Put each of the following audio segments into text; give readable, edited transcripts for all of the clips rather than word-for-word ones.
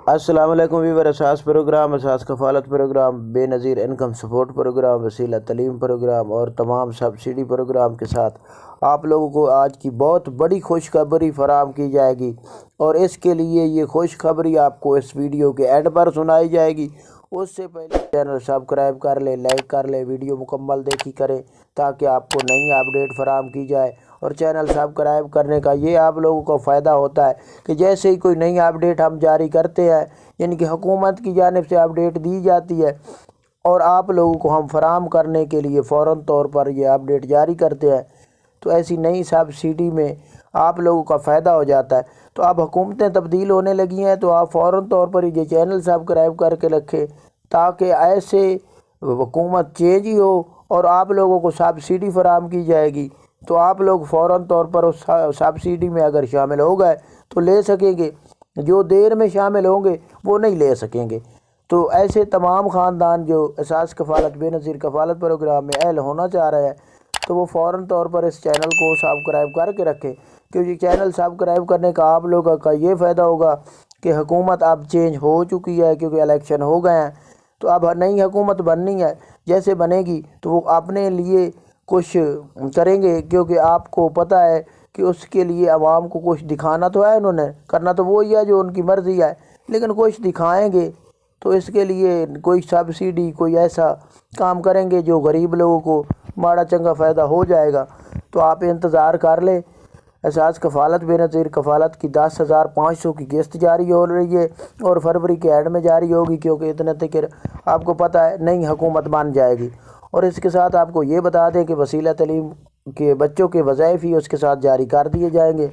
السلام علیکم ویور، اساس پروگرام، اساس کفالت پروگرام، بے نظیر انکم سپورٹ پروگرام، وسیلہ تعلیم پروگرام اور تمام سبسڈی پروگرام کے ساتھ آپ لوگوں کو آج کی بہت بڑی خوشخبری فراہم کی جائے گی، اور اس کے لیے یہ خوشخبری آپ کو اس ویڈیو کے اینڈ پر سنائی جائے گی۔ اس سے پہلے چینل سبسکرائب کر لیں، لائک کر لیں، ویڈیو مکمل دیکھی کریں تاکہ آپ کو نئی اپڈیٹ فراہم کی جائے۔ اور چینل سبسکرائب کرنے کا یہ آپ لوگوں کو فائدہ ہوتا ہے کہ جیسے ہی کوئی نئی اپڈیٹ ہم جاری کرتے ہیں، یعنی کہ حکومت کی جانب سے اپڈیٹ دی جاتی ہے اور آپ لوگوں کو ہم فراہم کرنے کے لیے فوراً طور پر یہ اپڈیٹ جاری کرتے ہیں، تو ایسی نئی سبسڈی میں آپ لوگوں کا فائدہ ہو جاتا ہے۔ تو اب حکومتیں تبدیل ہونے لگی ہیں، تو آپ فوراً طور پر یہ چینل سبسکرائب کر کے رکھیں تاکہ ایسے حکومت چینج ہی ہو اور آپ لوگوں کو سبسڈی فراہم کی جائے گی، تو آپ لوگ فوراً طور پر اس سبسڈی میں اگر شامل ہو گئے تو لے سکیں گے، جو دیر میں شامل ہوں گے وہ نہیں لے سکیں گے۔ تو ایسے تمام خاندان جو اساس کفالت بے نظیر کفالت پروگرام میں اہل ہونا چاہ رہے ہیں، تو وہ فوراً طور پر اس چینل کو سبسکرائب کر کے رکھیں، کیونکہ چینل سبسکرائب کرنے کا آپ لوگوں کا یہ فائدہ ہوگا کہ حکومت اب چینج ہو چکی ہے، کیونکہ الیکشن ہو گئے ہیں، تو اب نئی حکومت بننی ہے۔ جیسے بنے گی تو وہ اپنے لیے کچھ کریں گے، کیونکہ آپ کو پتہ ہے کہ اس کے لیے عوام کو کچھ دکھانا تو ہے، انہوں نے کرنا تو وہی ہے جو ان کی مرضی ہے، لیکن کچھ دکھائیں گے، تو اس کے لیے کوئی سبسڈی، کوئی ایسا کام کریں گے جو غریب لوگوں کو ماڑا چنگا فائدہ ہو جائے گا۔ تو آپ انتظار کر لیں۔ اساس کفالت بے نظیر کفالت کی 10,500 کی قسط جاری ہو رہی ہے اور فروری کے اینڈ میں جاری ہوگی، کیونکہ اتنے تک آپ کو پتہ ہے نئی حکومت بن جائے گی۔ اور اس کے ساتھ آپ کو یہ بتا دیں کہ وسیلہ تعلیم کے بچوں کے وظائف ہی اس کے ساتھ جاری کر دیے جائیں گے،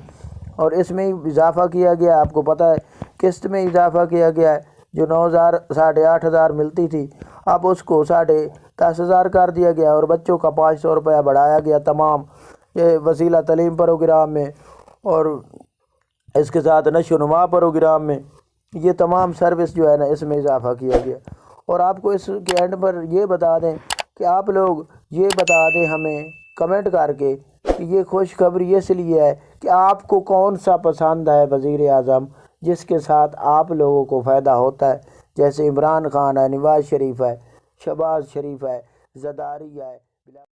اور اس میں اضافہ کیا گیا، آپ کو پتہ ہے قسط میں اضافہ کیا گیا ہے، جو 9,000 8,500 ملتی تھی اب اس کو 10,500 کر دیا گیا، اور بچوں کا 500 روپیہ بڑھایا گیا تمام یہ وسیلہ تعلیم پروگرام میں، اور اس کے ساتھ نشو و نما پروگرام میں یہ تمام سروس جو ہے نا اس میں اضافہ کیا گیا۔ اور آپ کو اس کے اینڈ پر یہ بتا دیں کہ آپ لوگ یہ بتا دیں ہمیں کمنٹ کر کے کہ یہ خوشخبری اس لیے ہے کہ آپ کو کون سا پسند ہے وزیر اعظم جس کے ساتھ آپ لوگوں کو فائدہ ہوتا ہے، جیسے عمران خان ہے، نواز شریف ہے، شہباز شریف ہے، زرداری ہے۔